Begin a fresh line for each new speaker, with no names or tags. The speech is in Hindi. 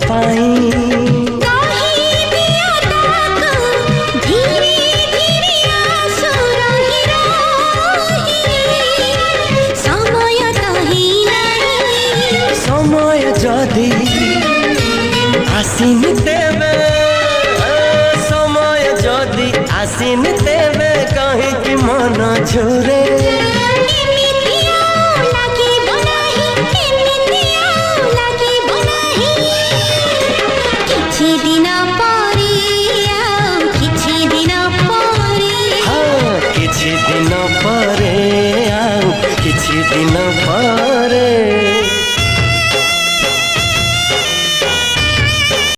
पाई समय जदि आसीन तेबे समय जदि आसीन तेबे कहीं कि मन झुरे
दिन